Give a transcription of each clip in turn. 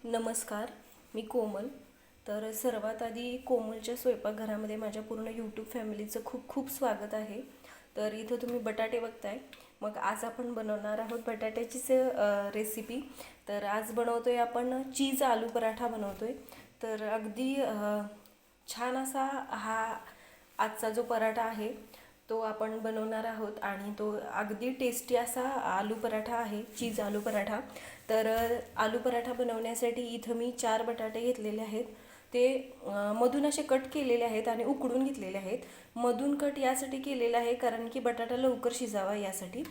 नमस्कार, मी कोमल. तर सर्वात आधी कोमलच्या स्वयंपाकघरामध्ये माझ्या पूर्ण यूट्यूब फॅमिलीचं खूप खूप स्वागत आहे. तर इथं तुम्ही बटाटे बघताय. मग आज आपण बनवणार आहोत बटाट्याचीच रेसिपी. तर आज बनवतोय आपण चीज आलू पराठा बनवतोय. तर अगदी छान असा हा आजचा जो पराठा आहे तो आपण बनवणार आहोत आणि तो अगदी टेस्टी असा आलू पराठा आहे, चीज आलू पराठा. तर आलू पराठा बनवण्यासाठी इथं मी 4 बटाटे घेतलेले आहेत. ते मधून असे कट केलेले आहेत आणि उकडून घेतलेले आहेत. मधून कट यासाठी केलेलं आहे कारण की बटाटा लवकर शिजावा यासाठी.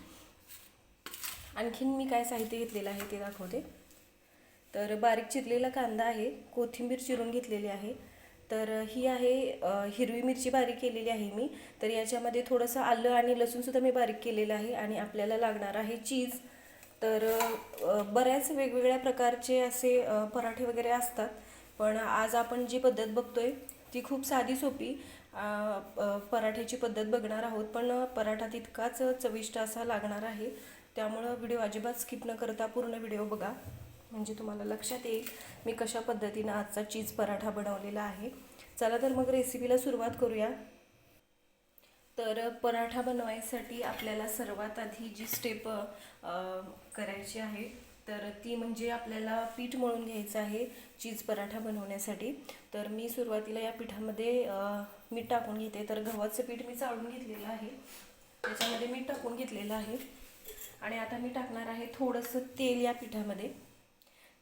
आणखीन मी काय साहित्य घेतलेलं आहे ते दाखवते. तर बारीक चिरलेला कांदा आहे, कोथिंबीर चिरून घेतलेली आहे. तर ही आहे हिरवी मिरची बारीक केलेली आहे मी. तर याच्यामध्ये थोडंसं आलं आणि लसूणसुद्धा मी बारीक केलेलं आहे. आणि आपल्याला लागणार आहे चीज. तर बऱ्याच वेगवेगळ्या प्रकारचे असे पराठे वगैरे असतात, पण आज आपण जी पद्धत बघतोय ती खूप साधी सोपी पराठ्याची पद्धत बघणार आहोत. पण पराठा तितकाच चविष्ट असा लागणार आहे. त्यामुळं व्हिडिओ अजिबात स्किप न करता पूर्ण व्हिडिओ बघा, म्हणजे तुम्हाला लक्षात येईल मी कशा पद्धतीनं आजचा चीज पराठा बनवलेला आहे. चला तर मग रेसिपीला सुरुवात करूया. तर पराठा बनवायसाठी आपल्याला सर्वात आधी जी स्टेप करायची आहे तर ती म्हणजे आपल्याला पीठ मळून घ्यायचं आहे चीज पराठा बनवण्यासाठी. तर मी सुरुवातीला या पिठामध्ये मीठ टाकून घेते. तर गव्हाचं पीठ मी चाळून घेतलेलं आहे, त्याच्यामध्ये मीठ टाकून घेतलेलं आहे. आणि आता मी टाकणार आहे थोडंसं तेल या पिठामध्ये.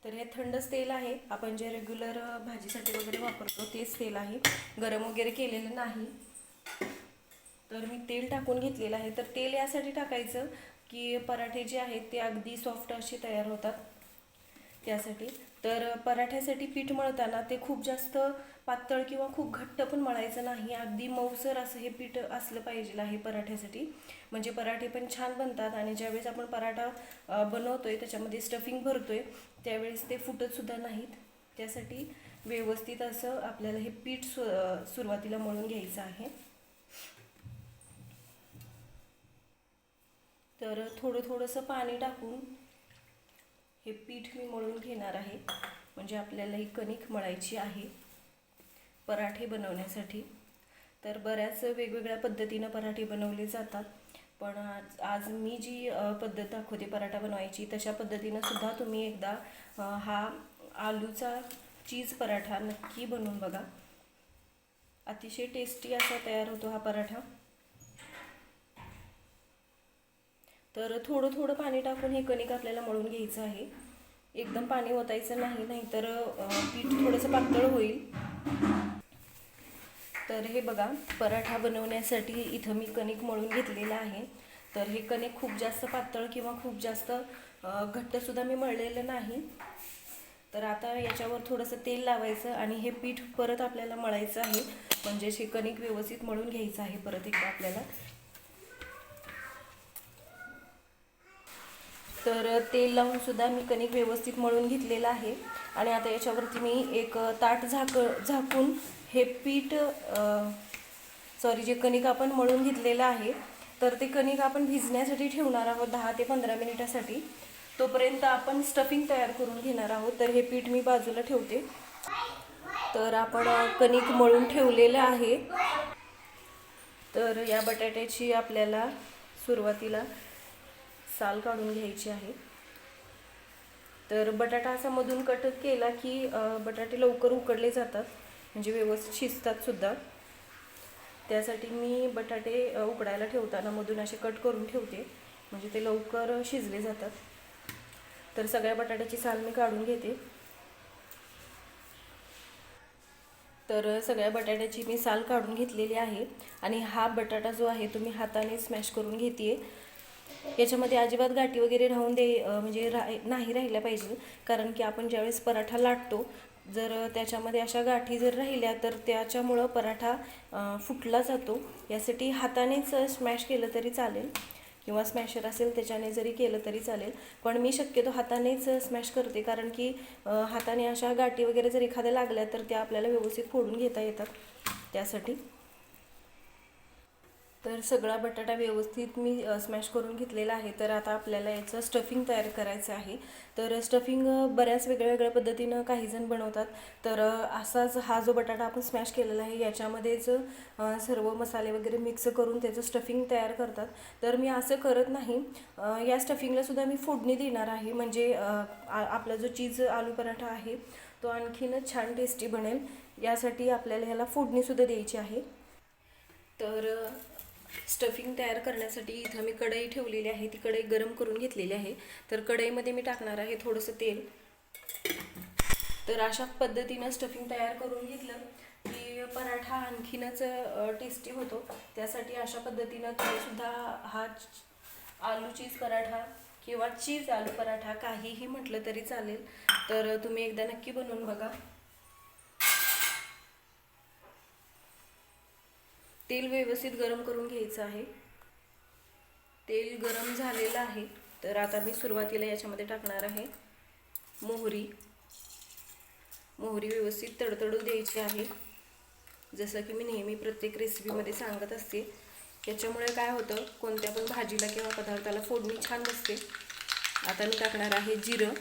तर हे थंडच तेल आहे, आपण जे रेग्युलर भाजीसाठी वगैरे वापरतो तेच तेल आहे, गरम वगैरे केलेलं नाही. तर मी तेल टाकून घेतलेलं आहे. तर तेल यासाठी टाकायचं की पराठे जे आहेत ते अगदी सॉफ्ट असे तयार होतात त्यासाठी. तर पराठ्यासाठी पीठ मळताना ते खूप जास्त पातळ किंवा खूप घट्ट पण मळायचं नाही, अगदी मऊसर असं हे पीठ असलं पाहिजे आहे पराठ्यासाठी. म्हणजे पराठे पण छान बनतात आणि ज्यावेळेस आपण पराठा बनवतोय त्याच्यामध्ये स्टफिंग भरतोय त्यावेळेस ते फुटतसुद्धा नाहीत. त्यासाठी व्यवस्थित असं आपल्याला हे पीठ सुरुवातीला मळून घ्यायचं आहे. तर थोडंसं पाणी टाकून हे पीठ मी मळून घेणार आहे, म्हणजे आपल्याला ही कणिक मळायची आहे पराठे बनवण्यासाठी. तर बऱ्याच वेगवेगळ्या पद्धतीनं पराठे बनवले जातात, पण आज मी जी पद्धत दाखवते पराठा बनवायची तशा पद्धतीनं सुद्धा तुम्ही एकदा हा आलूचा चीज पराठा नक्की बनवून बघा. अतिशय टेस्टी असा तयार होतो हा पराठा. तर थोडं पाणी टाकून हे कणिक आपल्याला मळून घ्यायचं आहे. एकदम पाणी ओतायचं नाही, नाहीतर पीठ थोडंसं पातळ होईल. तर हे बघा, पराठा बनवण्यासाठी इथं मी कणिक मळून घेतलेलं आहे. तर हे कणिक खूप जास्त पातळ किंवा खूप जास्त घट्टसुद्धा मी मळलेलं नाही. तर आता याच्यावर थोडंसं तेल लावायचं आणि हे पीठ परत आपल्याला मळायचं आहे, म्हणजेच हे कणिक व्यवस्थित मळून घ्यायचं आहे परत एकदा आपल्याला. तर तेल लावून सुद्धा मी कणिक व्यवस्थित मळून घेतलेलं आहे. आणि आता याच्यावरती मी एक ताट झाकून हे पीठ जे कणिक आपण मळून घेतलेलं आहे तर ते कणिक आपण भिजण्यासाठी ठेवणार आहोत 10 ते 15 मिनिटासाठी. तोपर्यंत आपण स्टफिंग तयार करून घेणार आहोत. तर हे पीठ मी बाजूला ठेवते. तर आपण कणिक मळून ठेवलेलं आहे. तर या बटाट्याची आपल्याला सुरुवातीला साल काढून घ्यायची आहे. तर बटाटा असा मधून कट केला की बटाटे लवकर उकडले जातात, म्हणजे व्यवस्थित शिजतात सुद्धा. त्यासाठी मी बटाटे उकडायला ठेवताना मधून असे कट करून ठेवते, म्हणजे ते लवकर शिजले जातात. तर सगळ्या बटाट्याची साल मी काढून घेते. तर सगळ्या बटाट्याची मी साल काढून घेतलेली आहे. आणि हा बटाटा जो आहे तो मी हाताने स्मॅश करून घेते. याच्यामध्ये अजिबात गाठी वगैरे म्हणजे नाही राहिल्या पाहिजे, कारण की आपण ज्यावेळेस पराठा लाटतो जर त्याच्यामध्ये अशा गाठी जर राहिल्या तर त्याच्यामुळं पराठा फुटला जातो. यासाठी हातानेच स्मॅश केलं तरी चालेल किंवा स्मॅशर असेल त्याच्याने जरी केलं तरी चालेल, पण मी शक्यतो हातानेच स्मॅश करते, कारण की हाताने अशा गाठी वगैरे जर एखाद्या लागल्या तर त्या आपल्याला व्यवस्थित फोडून घेता येतात त्यासाठी. तर सगळा बटाटा व्यवस्थित मी स्मॅश करून घेतलेला आहे. तर आता आपल्याला याचं स्टफिंग तयार करायचं आहे. तर स्टफिंग बऱ्याच वेगळ्या वेगळ्या पद्धतीनं काहीजण बनवतात. तर असाच हा जो बटाटा आपण स्मॅश केलेला आहे याच्यामध्येच सर्व मसाले वगैरे मिक्स करून त्याचं स्टफिंग तयार करतात. तर मी असं करत नाही. या स्टफिंगलासुद्धा मी फोडणी देणार आहे. म्हणजे आपला जो चीज आलू पराठा आहे तो आणखीनच छान टेस्टी बनेल. यासाठी आपल्याला ह्याला फोडणीसुद्धा द्यायची आहे. तर स्टफिंग तयार करण्यासाठी इथं मी कढई ठेवलेली आहे. ती कढई गरम करून घेतलेली आहे. तर कढईमध्ये मी टाकणार आहे थोडंसं तेल. तर अशा पद्धतीनं स्टफिंग तयार करून घेतलं की पराठा आणखीनच टेस्टी होतो. त्यासाठी अशा पद्धतीनं तुम्हीसुद्धा हा आलू चीज पराठा किंवा चीज आलू पराठा काहीही म्हटलं तरी चालेल. तर तुम्ही एकदा नक्की बनवून बघा. तेल व्यवस्थित गरम करून घ्यायचं आहे. तेल गरम झालेलं आहे. तर आता मी सुरुवातीला याच्यामध्ये टाकणार आहे मोहरी. मोहरी व्यवस्थित तडतडू द्यायची आहे. जसं की मी नेहमी प्रत्येक रेसिपीमध्ये सांगत असते. त्याच्यामुळे काय होतं, कोणत्या पण भाजीला किंवा पदार्थाला फोडणी छान बसते. आता मी टाकणार आहे जिरं.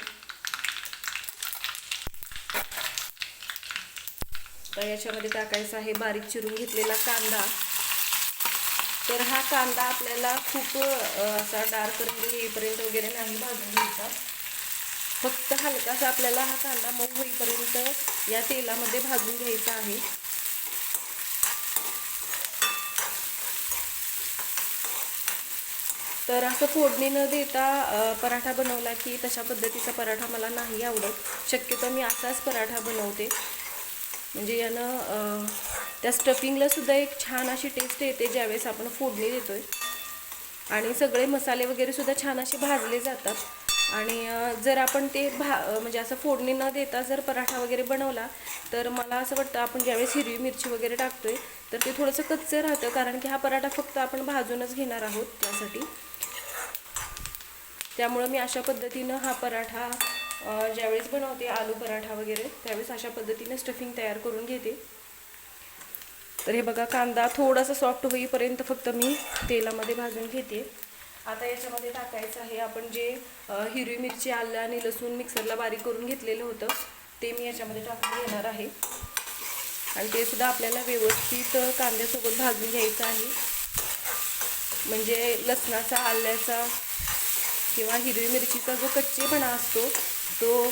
तर याच्यामध्ये टाकायचा आहे बारीक चिरून घेतलेला कांदा. तर हा कांदा आपल्याला खूप असा डार्क रंग येईपर्यंत वगैरे नाही भाजून घ्यायचा. फक्त हलकासा आपल्याला हा कांदा मऊ होईपर्यंत या तेलामध्ये भाजून घ्यायचा आहे. तर असं फोडणी न देता पराठा बनवला की तशा पद्धतीचा पराठा मला नाही आवडत. शक्यतो मी असाच पराठा बनवते. म्हणजे यानं त्या स्टफिंगलासुद्धा एक छान अशी टेस्ट येते ज्यावेळेस आपण फोडणी देतोय. आणि सगळे मसाले वगैरेसुद्धा छान असे भाजले जातात. आणि जर आपण ते म्हणजे असं फोडणी न देता जर पराठा वगैरे बनवला तर मला असं वाटतं आपण ज्यावेळेस हिरवी मिरची वगैरे टाकतोय तर ते थोडंसं कच्चं राहतं. कारण की हा पराठा फक्त आपण भाजूनच घेणार आहोत त्यासाठी. त्यामुळं मी अशा पद्धतीनं हा पराठा ज्यावेळेस बनवते आलू पराठा वगैरे त्यावेळेस अशा पद्धतीने स्टफिंग तयार करून घेते. तर हे बघा, कांदा थोडासा सॉफ्ट होईपर्यंत फक्त मी तेलामध्ये भाजून घेते. आता याच्यामध्ये टाकायचं आहे आपण जे हिरवी मिरची, आलं आणि लसूण मिक्सरला बारीक करून घेतलेलं होतं ते मी याच्यामध्ये टाकून घेणार आहे. आणि ते सुद्धा आपल्याला व्यवस्थित कांद्यासोबत भाजून घ्यायचं आहे. म्हणजे लसणाचा, आल्याचा किंवा हिरवी मिरचीचा जो कच्चेपणा असतो तो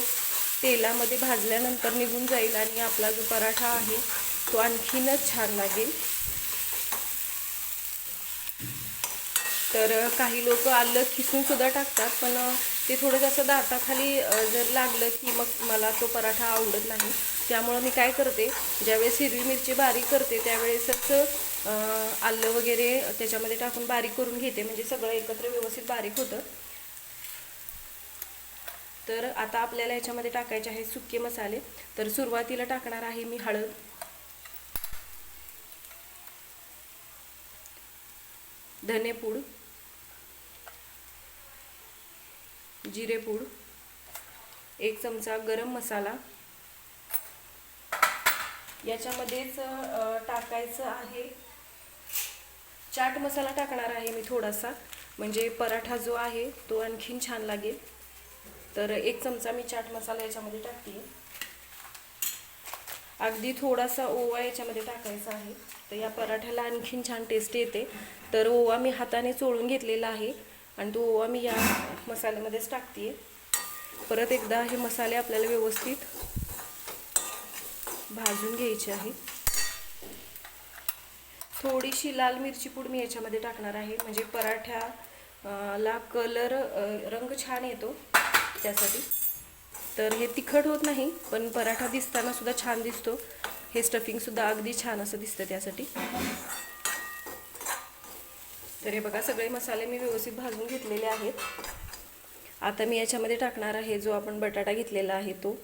तेलामध्ये भाजल्यानंतर निघून जाईल आणि आपला जो पराठा आहे तो आणखीनच छान लागेल. तर काही लोक आलं किसून सुद्धा टाकतात, पण ते थोडं जास्त दाताखाली जर लागलं की मग मला तो पराठा आवडत नाही. त्यामुळं मी काय करते, ज्यावेळेस हिरवी मिरची बारीक करते त्यावेळेसच आलं वगैरे त्याच्यामध्ये टाकून बारीक करून घेते. म्हणजे सगळं एकत्र व्यवस्थित बारीक होतं. तर आता आपल्याला याच्यामध्ये टाकायचे आहे सुके मसाले. तर सुरुवातीला टाकणार आहे मी हळद, धनेपूड, जिरेपूड, 1 चमचा गरम मसाला. याच्यामध्येच टाकायचं आहे चाट मसाला टाकणार आहे मी थोडासा, म्हणजे पराठा जो आहे तो आणखीन छान लागेल. तर 1 चमचा मी चाट मसाला याच्यामध्ये टाकते. अगदी थोडासा ओवा याच्यामध्ये टाकायचा आहे. तर या पराठ्याला आणखीन छान टेस्ट येते. तर ओवा मी हाताने चोळून घेतलेला आहे आणि तो ओवा मी या मसाल्यामध्येच टाकते. परत एकदा हे मसाले आपल्याला व्यवस्थित भाजून घ्यायचे आहे. थोडीशी लाल मिरची पूड मी याच्यामध्ये टाकणार आहे, म्हणजे पराठ्याला कलर, रंग छान येतो त्यासाठी. तर हे तिखट होत नाही, पण पराठा दिसताना सुद्धा छान दिसतो. हे स्टफिंग सुद्धा अगदी छान असं दिसतं त्यासाठी. तर हे बघा, सगळे मसाले मी व्यवस्थित भाजून घेतलेले आहेत. आता मी याच्यामध्ये टाकणार आहे जो आपण बटाटा घेतलेला आहे तो.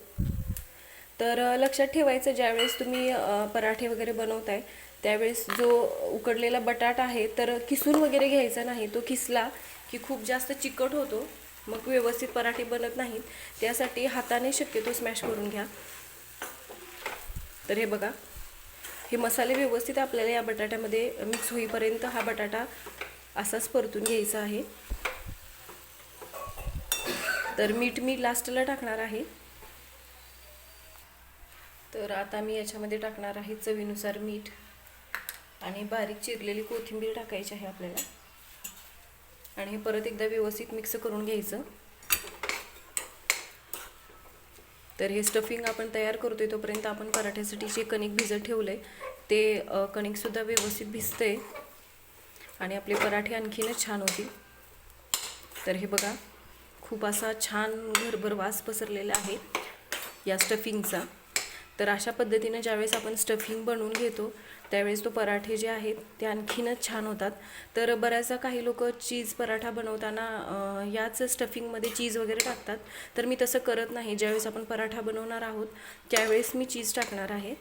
तर लक्षात ठेवायचं, ज्यावेळेस तुम्ही पराठे वगैरे बनवताय त्यावेळेस जो उकडलेला बटाटा आहे तर किसून वगैरे घ्यायचा नाही. तो किसला की खूप जास्त चिकट होतो, मग व्यवस्थित पराठे बनत नाहीत. त्यासाठी हाताने शक्यतो स्मॅश करून घ्या. तर हे बघा, हे मसाले व्यवस्थित आपल्याला या बटाट्यामध्ये मिक्स होईपर्यंत हा बटाटा असाच परतून घ्यायचा आहे. तर मीठ मी लास्टला टाकणार आहे. तर आता मी याच्यामध्ये टाकणार आहे चवीनुसार मीठ आणि बारीक चिरलेली कोथिंबीर टाकायची आहे आपल्याला. आणि हे परत एकदा व्यवस्थित मिक्स करून घ्यायचं. तर हे स्टफिंग आपण तयार करतोय तोपर्यंत आपण पराठ्यासाठी जे कणिक भिजत ठेवलंय ते कणिकसुद्धा व्यवस्थित भिजतंय आणि आपले पराठे आणखीनच छान होतील. तर हे बघा, खूप असा छान घरभर वास पसरलेला आहे या स्टफिंगचा. तर अशा पद्धतीने ज्यावेळेस आपण स्टफिंग बनवून घेतो त्यावेळेस तो पराठे जे आहेत ते आणखीनच छान होतात. तर बऱ्याचदा काही लोक चीज पराठा बनवताना याच स्टफिंगमध्ये चीज वगैरे टाकतात. तर मी तसं करत नाही. ज्यावेळेस आपण पराठा बनवणार आहोत त्यावेळेस मी चीज टाकणार आहे.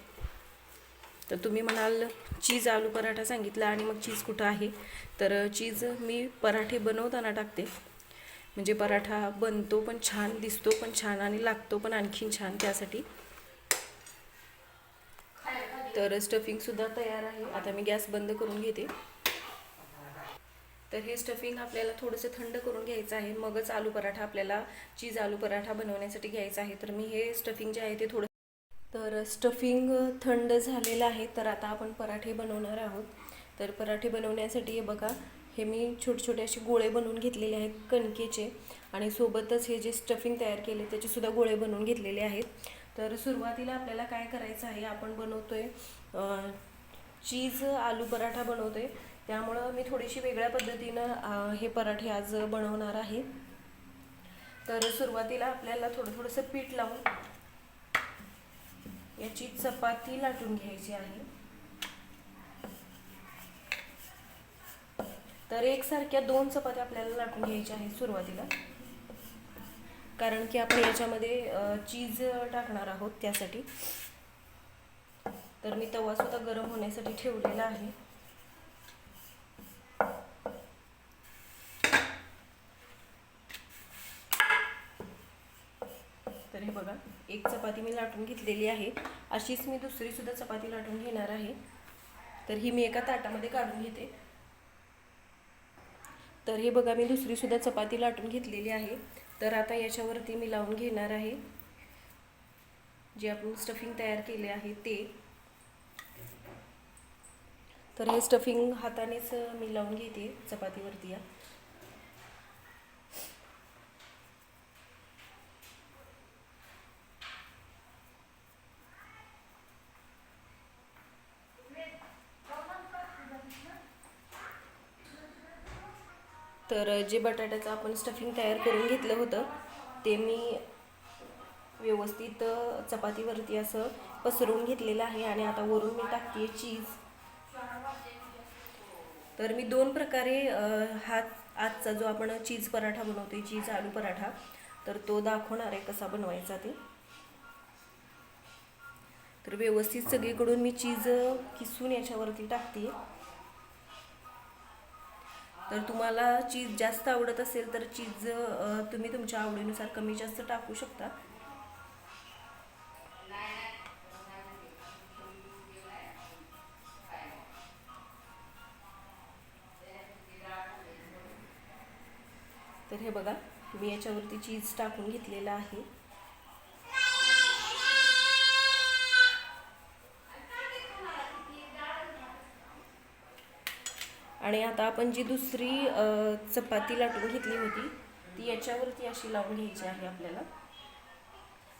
तर तुम्ही म्हणाल चीज आलू पराठा सांगितला आणि मग चीज कुठं आहे? तर चीज मी पराठे बनवताना टाकते, म्हणजे पराठा बनतो पण छान, दिसतो पण छान आणि लागतो पण आणखीन छान, त्यासाठी. तर स्टफिंगसुद्धा तयार आहे. आता मी गॅस बंद करून घेते. तर हे स्टफिंग आपल्याला थोडंसं थंड करून घ्यायचं आहे, मगच आलू पराठा आपल्याला चीज आलू पराठा बनवण्यासाठी घ्यायचा आहे. तर मी हे स्टफिंग जे आहे ते थोडं, तर स्टफिंग थंड झालेलं आहे. तर आता आपण पराठे बनवणार आहोत. तर पराठे बनवण्यासाठी हे बघा, हे मी छोटे छोटे असे गोळे बनवून घेतलेले आहेत कणकेचे आणि सोबतच हे जे स्टफिंग तयार केले त्याचेसुद्धा गोळे बनवून घेतलेले आहेत. तर सुरुवातीला आपल्याला काय करायचं आहे, आपण बनवतोय चीज आलू पराठा बनवतोय, त्यामुळं मी थोडीशी वेगळ्या पद्धतीनं हे पराठे आज बनवणार आहे. तर सुरुवातीला आपल्याला थोडंसं पीठ लावून याची चपाती लाटून घ्यायची आहे. तर एकसारख्या 2 चपात्या आपल्याला लाटून घ्यायच्या आहेत सुरुवातीला, कारण की आपण याच्यामध्ये चीज टाकणार आहोत त्यासाठी. तर मी तवा सुद्धा गरम होण्यासाठी ठेवलेला आहे. तर हे बघा, एक चपाती मी लाटून घेतलेली आहे. अशीच मी दुसरी सुद्धा चपाती लाटून घेणार आहे. तर ही मी एका ताटामध्ये काढून घेते. तर हे बघा, मी दुसरी सुद्धा चपाती लाटून घेतलेली आहे. तर आता याच्यावरती मी लावून घेणार आहे जे आपण स्टफिंग तयार केले आहे ते. तर हे स्टफिंग हातानेच मी लावून घेते चपातीवरती या. तर जे बटाट्याचं आपण स्टफिंग तयार करून घेतलं होतं ते मी व्यवस्थित चपातीवरती असं पसरवून घेतलेलं आहे आणि आता वरून मी टाकते चीज. तर मी 2 प्रकारे हा आजचा जो आपण चीज पराठा बनवतोय, चीज आलू पराठा, तर तो दाखवणार आहे कसा बनवायचा ते. तर व्यवस्थित सगळीकडून मी चीज किसून याच्यावरती टाकते. तर तुम्हाला चीज जास्त आवडत असेल तर चीज तुम्ही तुमच्या आवडीनुसार कमी जास्त टाकू शकता. तर हे बघा, मी याच्यावरती चीज टाकून घेतलेला आहे. आणि आता आपण जी दुसरी चपाती लाटून घेतली होती ती याच्यावरती अशी लावून घ्यायची आहे आपल्याला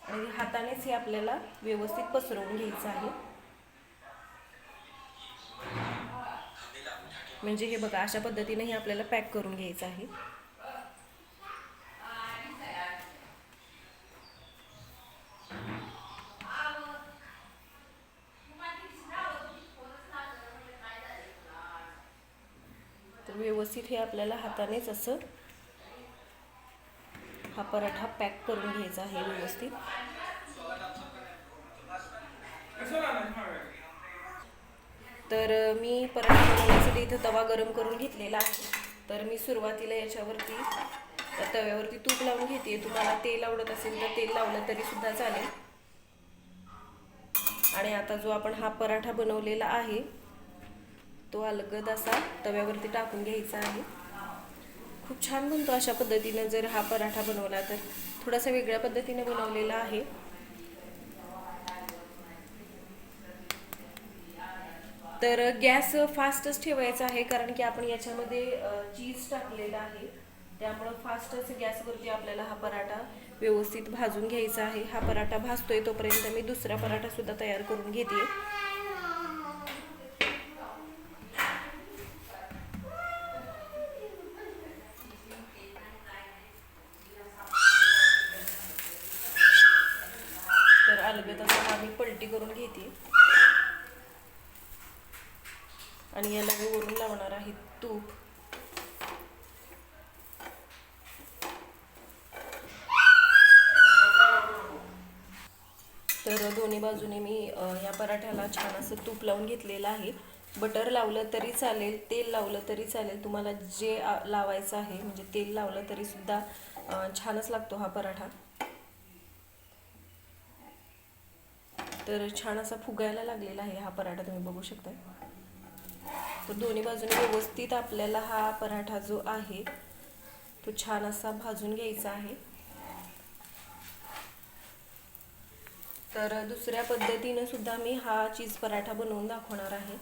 आणि हातानेच हे आपल्याला व्यवस्थित पसरवून घ्यायचं आहे. म्हणजे हे बघा, अशा पद्धतीने हे आपल्याला पॅक करून घ्यायचं आहे. तर व्यवस्थित हे आपल्याला हातानेच असं हा पराठा पॅक करून घ्यायचा आहे व्यवस्थित. तर मी पराठा बनवण्यासाठी इथं तवा गरम करून घेतलेला आहे. तर मी सुरुवातीला याच्यावरती तव्यावरती तूप लावून घेते. तुम्हाला तेल आवडत असेल तर तेल लावलं तरी सुद्धा चालेल. आणि आता जो आपण हा पराठा बनवलेला आहे तो अलगद असा तव्यावरती टाकून घ्यायचा आहे. खूप छान बनतो अशा पद्धतीने जर हा पराठा बनवला तर. थोडासा वेगळ्या पद्धतीने बनवलेला आहे. तर गॅस फास्टच ठेवायचा आहे, कारण की आपण याच्यामध्ये चीज टाकलेलं आहे, त्यामुळं फास्टच गॅसवरती आपल्याला हा पराठा व्यवस्थित भाजून घ्यायचा आहे. हा पराठा भाजतोय तोपर्यंत मी दुसरा पराठा सुद्धा तयार करून घेते. तर अलगद असा हा मी पलटी करून घेते आणि याला मी वरून लावणार आहे तूप. तर दोन्ही बाजूने मी या पराठ्याला छान असं तूप लावून घेतलेलं आहे. बटर लावलं तरी चालेल, तेल लावलं तरी चालेल, तुम्हाला जे लावायचं आहे, म्हणजे तेल लावलं तरी सुद्धा छानच लागतो हा पराठा. तर छान असा फुगायला लागलेला आहे हा पराठा, तुम्ही बघू शकता. तर दोन्ही बाजूने व्यवस्थित आपल्याला हा पराठा जो आहे तो छान असा भाजून घ्यायचा आहे. तर दुसऱ्या पद्धतीने सुद्धा मी हा चीज पराठा बनवून दाखवणार आहे.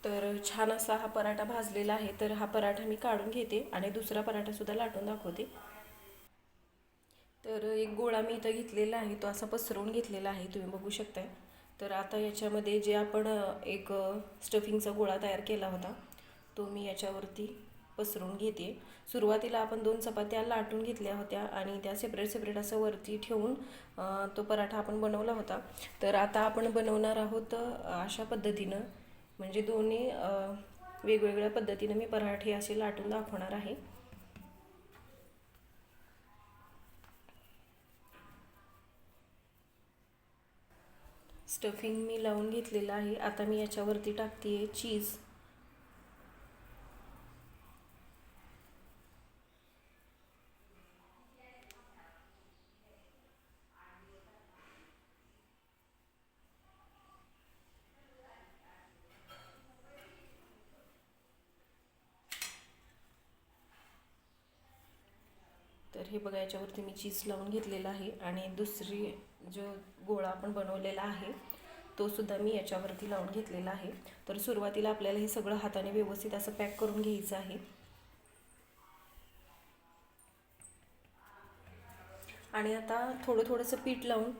तर छान असा हा पराठा भाजलेला आहे. तर हा पराठा मी काढून घेते आणि दुसरा पराठा सुद्धा लाटून दाखवते. तर एक गोळा मी इथं घेतलेला आहे, तो असा पसरवून घेतलेला आहे, तुम्ही बघू शकताय. तर आता याच्यामध्ये जे आपण एक स्टफिंगचा गोळा तयार केला होता तो मी याच्यावरती पसरवून घेते. सुरुवातीला आपण 2 चपात्या लाटून घेतल्या होत्या आणि त्या सेपरेट सेपरेट असं वरती ठेवून तो पराठा आपण बनवला होता. तर आता आपण बनवणार आहोत अशा पद्धतीनं, म्हणजे दोन्ही वेगवेगळ्या पद्धतीनं मी पराठे असे लाटून दाखवणार आहे. स्टफिंग मी लावून घेतलेलं आहे. आता मी याच्यावरती टाकते चीज. तर हे बघा, याच्यावरती मी चीज लावून घेतलेला आहे आणि दुसरी जो गोळा आपण बनवलेला आहे तो सुद्धा मी याच्यावरती लावून घेतलेला आहे. तर सुरुवातीला आपल्याला हे सगळं हाताने व्यवस्थित असं पॅक करून घ्यायचं आहे. आणि आता थोडं थोडंसं पीठ लावून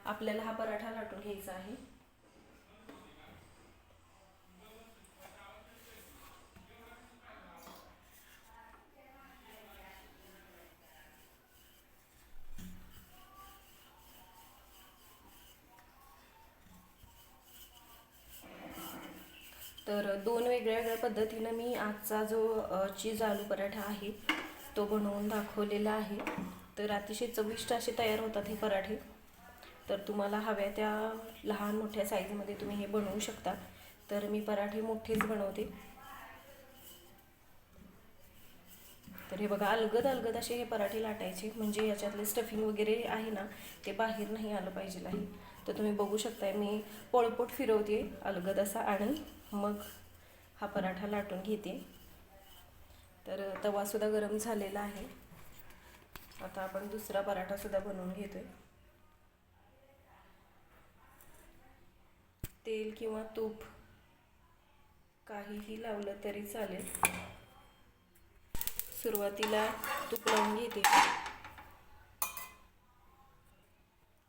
आपल्याला हा पराठा लाटून घ्यायचा आहे. तर 2 वेगळ्या वेगळ्या पद्धतीनं मी आजचा जो चीज आलू पराठा आहे तो बनवून दाखवलेला आहे. तर अतिशय चविष्ट असे तयार होतात हे पराठे. तर तुम्हाला हव्या त्या लहान मोठ्या साईजमध्ये तुम्ही हे बनवू शकता. तर मी पराठे मोठेच बनवते. तर हे बघा, अलगद अलगद असे हे पराठे लाटायचे, म्हणजे याच्यातले स्टफिंग वगैरे आहे ना ते बाहेर नाही आलं पाहिजे आहे. तर तुम्ही बघू शकताय मी पोळपोट फिरवते अलगद असा आणि मग हा पराठा लाटून घेते. तर तवासुद्धा गरम झालेला आहे. आता आपण दुसरा पराठासुद्धा बनवून घेतोय. तेल किंवा तूप काहीही लावलं तरी चालेल. सुरुवातीला तूप लावून घेते.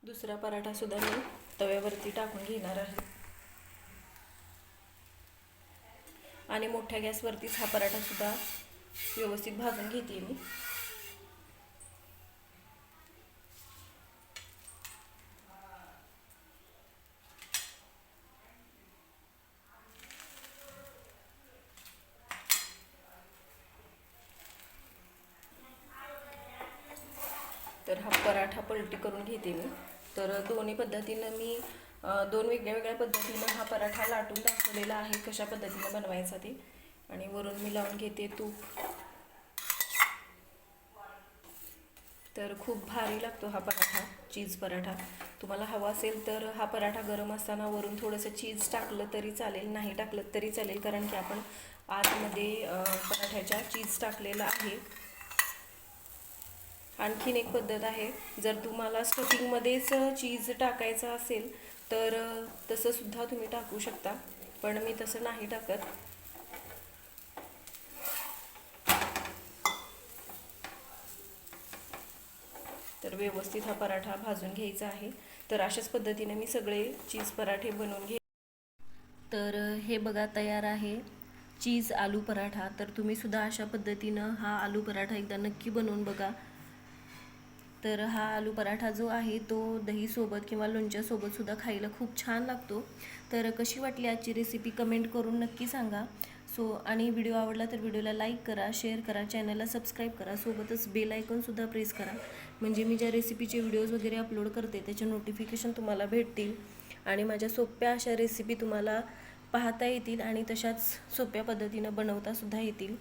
दुसरा पराठा सुद्धा मी तव्यावरती टाकून घेणार आहे आणि मोठ्या गॅसवरतीच हा पराठा सुद्धा व्यवस्थित भाजून घेते मी. तर हा पराठा पलटी करून घेते मी. तर दोन्ही पद्धतीनं मी दोन वेगळ्या वेगळ्या पद्धतीनं हा पराठा लाटून दाखवलेला आहे कशा पद्धतीनं बनवायचा ते. आणि वरून मी लावून घेते तूप. तर खूप भारी लागतो हा पराठा, चीज पराठा. तुम्हाला हवा असेल तर हा पराठा गरम असताना वरून थोडंसं चीज टाकलं तरी चालेल, नाही टाकलं तरी चालेल, कारण की आपण आतमध्ये पराठ्याच्या चीज टाकलेलं आहे. आणखीन एक पद्धत आहे, जर तुम्हाला स्टफिंगमध्येच चीज टाकायचं असेल तर तसं सुद्धा तुम्ही टाकू शकता, पण मी तसं नाही टाकत. तर व्यवस्थित हा पराठा भाजून घ्यायचा आहे. तर अशाच पद्धतीने मी सगळे चीज पराठे बनवून घे. तर हे बघा तयार आहे चीज आलू पराठा. तर तुम्ही सुद्धा अशा पद्धतीनं हा आलू पराठा एकदा नक्की बनवून बघा. तर हा आलू पराठा जो आहे तो दहीसोबत किंवा लोणच्यासोबत सुद्धा खायला खूप छान लागतो. तर कशी वाटली आजची रेसिपी कमेंट करून नक्की सांगा. आणि व्हिडिओ आवडला तर व्हिडिओला लाईक करा, शेअर करा, चॅनलला सबस्क्राईब करा, सोबतच बेल आयकॉनसुद्धा प्रेस करा, म्हणजे मी ज्या रेसिपीचे व्हिडिओज वगैरे अपलोड करते त्याचे नोटिफिकेशन तुम्हाला भेटतील आणि माझ्या सोप्या अशा रेसिपी तुम्हाला पाहता येतील आणि तशाच सोप्या पद्धतीनं बनवतासुद्धा येतील.